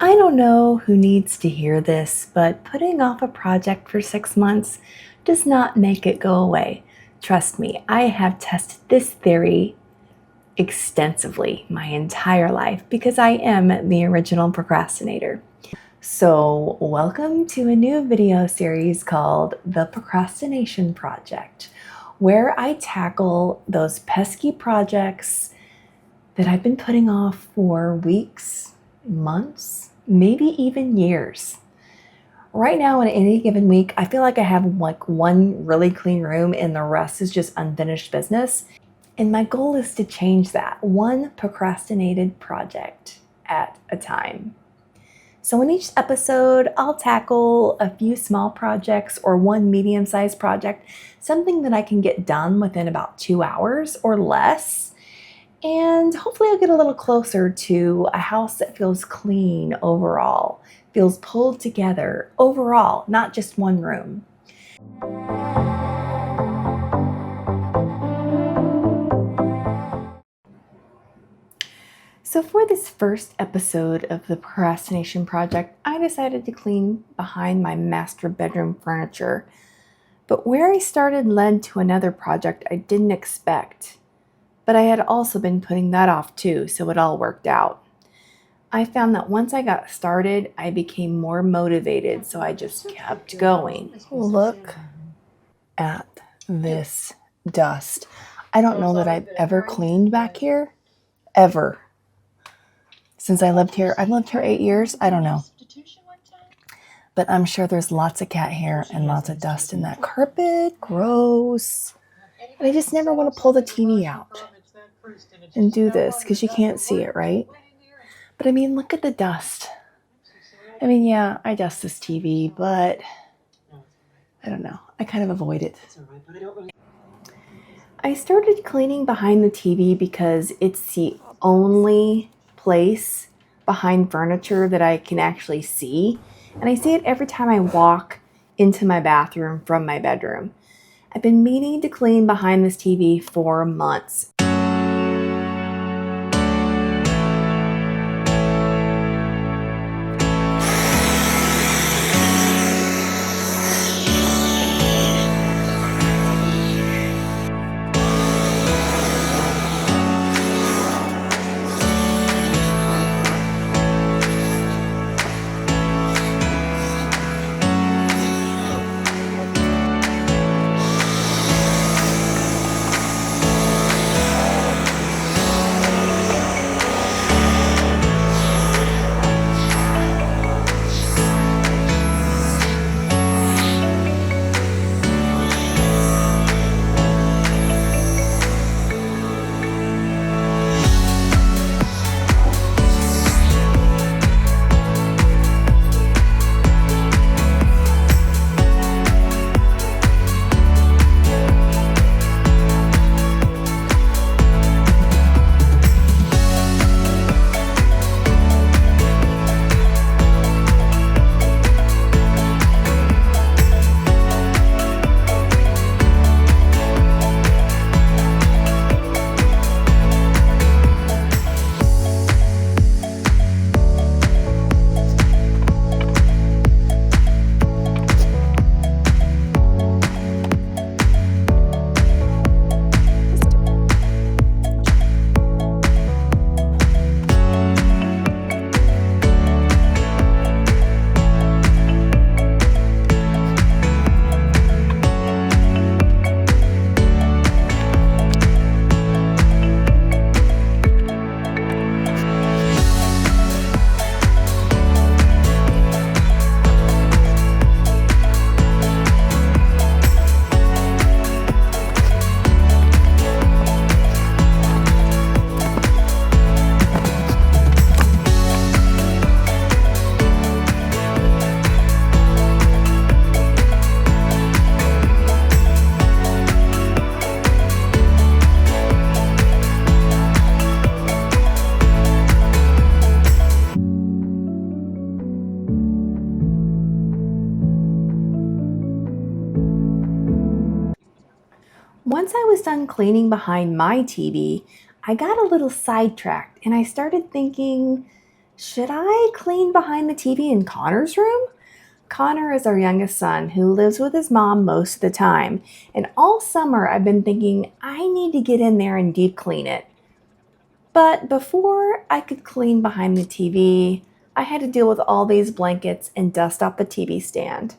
I don't know who needs to hear this, but putting off a project for 6 months does not make it go away. Trust me, I have tested this theory extensively my entire life because I am the original procrastinator. So, welcome to a new video series called The Procrastination Project, where I tackle those pesky projects that I've been putting off for weeks, months, maybe even years. Right now, in any given week, I feel like I have like one really clean room and the rest is just unfinished business. And my goal is to change that one procrastinated project at a time. So, in each episode, I'll tackle a few small projects or one medium sized project, something that I can get done within about 2 hours or less. And hopefully, I'll get a little closer to a house that feels clean overall, feels pulled together overall, not just one room. So, for this first episode of the Procrastination Project, I decided to clean behind my master bedroom furniture. But where I started led to another project I didn't expect. But I had also been putting that off too, so it all worked out. I found that once I got started, I became more motivated, so I just kept going. Look at this dust. I don't know that I've ever cleaned back here, ever. Since I lived here, I've lived here 8 years, I don't know. But I'm sure there's lots of cat hair and lots of dust in that carpet. Gross. And I just never want to pull the TV out and do this because you can't see it, right? But I mean, look at the dust. I mean, yeah, I dust this TV, but I don't know. I kind of avoid it. I started cleaning behind the TV because it's the only place behind furniture that I can actually see. And I see it every time I walk into my bathroom from my bedroom. I've been meaning to clean behind this TV for months. Once I was done cleaning behind my TV, I got a little sidetracked and I started thinking, Should I clean behind the TV in Connor's room? Connor is our youngest son who lives with his mom most of the time, and all summer I've been thinking I need to get in there and deep clean it. But before I could clean behind the TV, I had to deal with all these blankets and dust off the TV stand.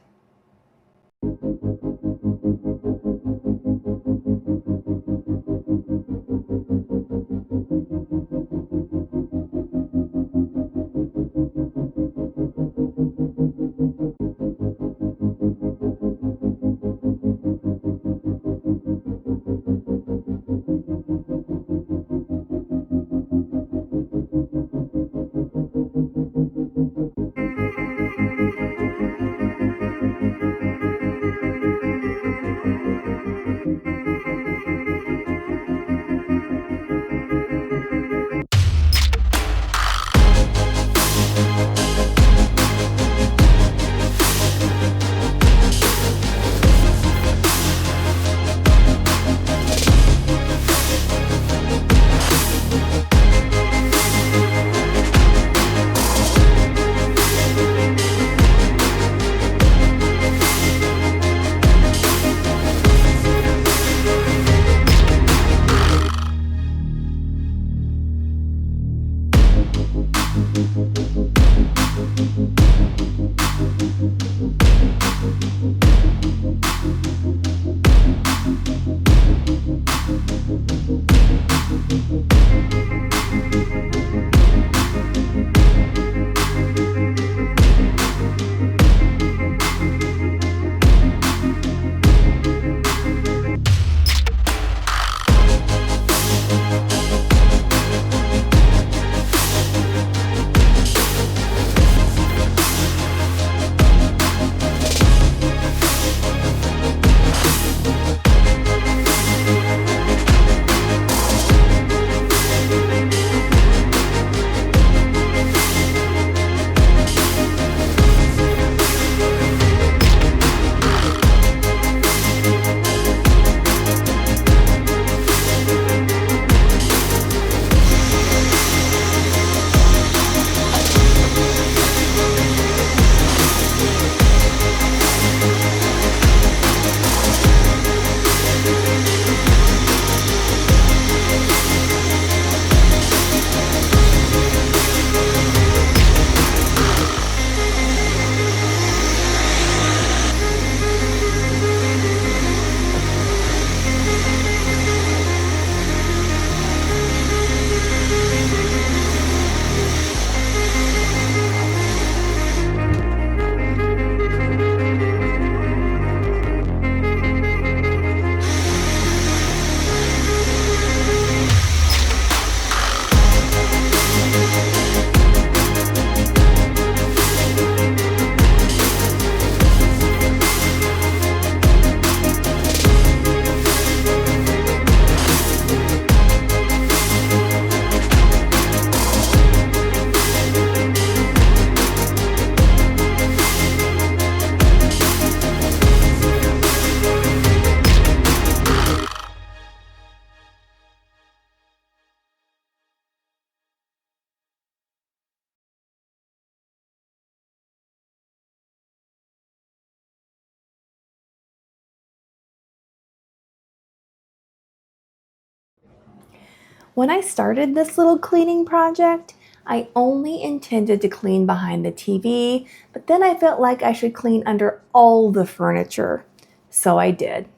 When I started this little cleaning project, I only intended to clean behind the TV, but then I felt like I should clean under all the furniture. So I did.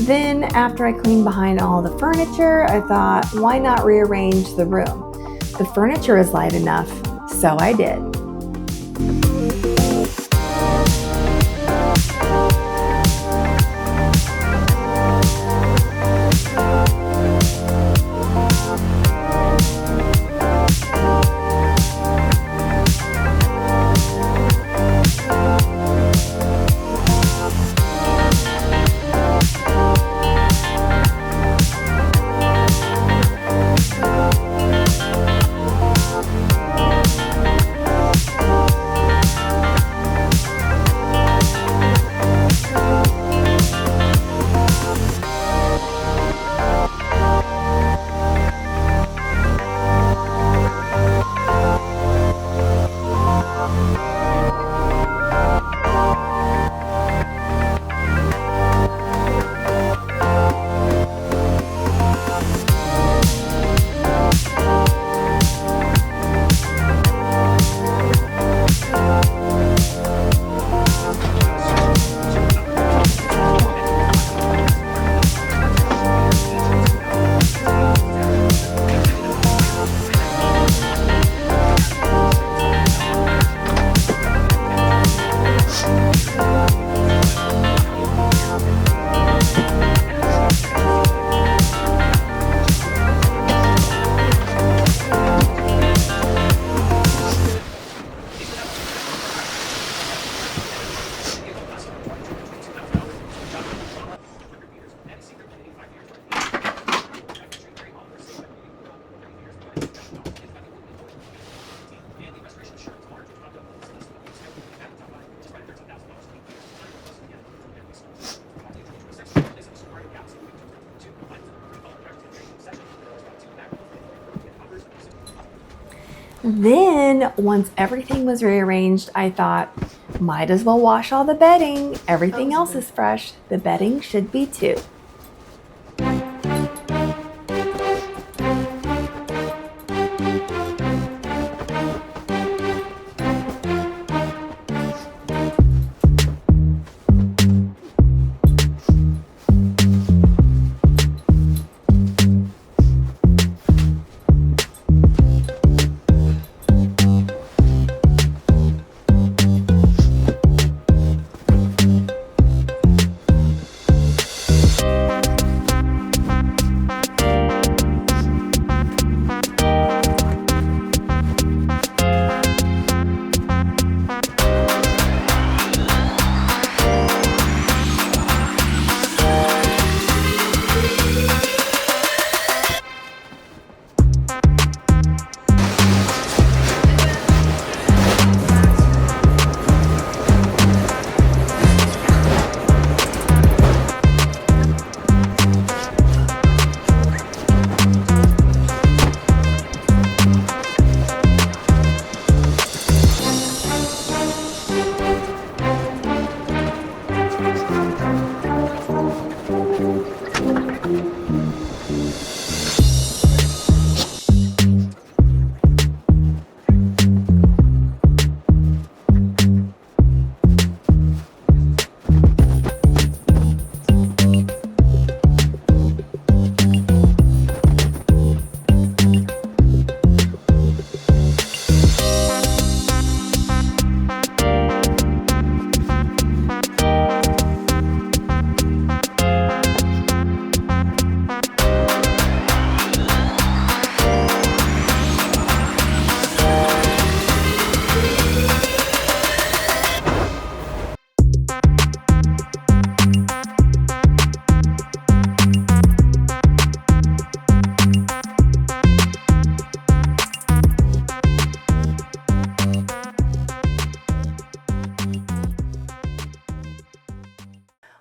Then, after I cleaned behind all the furniture, I thought, why not rearrange the room? The furniture is light enough, so I did. Then, once everything was rearranged, I thought, might as well wash all the bedding. Everything else is fresh. The bedding should be too.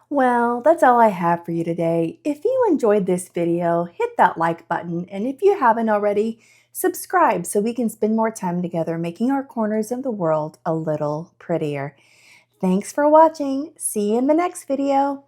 Well, that's all I have for you today. If you enjoyed this video, hit that like button, and if you haven't already, subscribe so we can spend more time together making our corners of the world a little prettier. Thanks for watching. See you in the next video.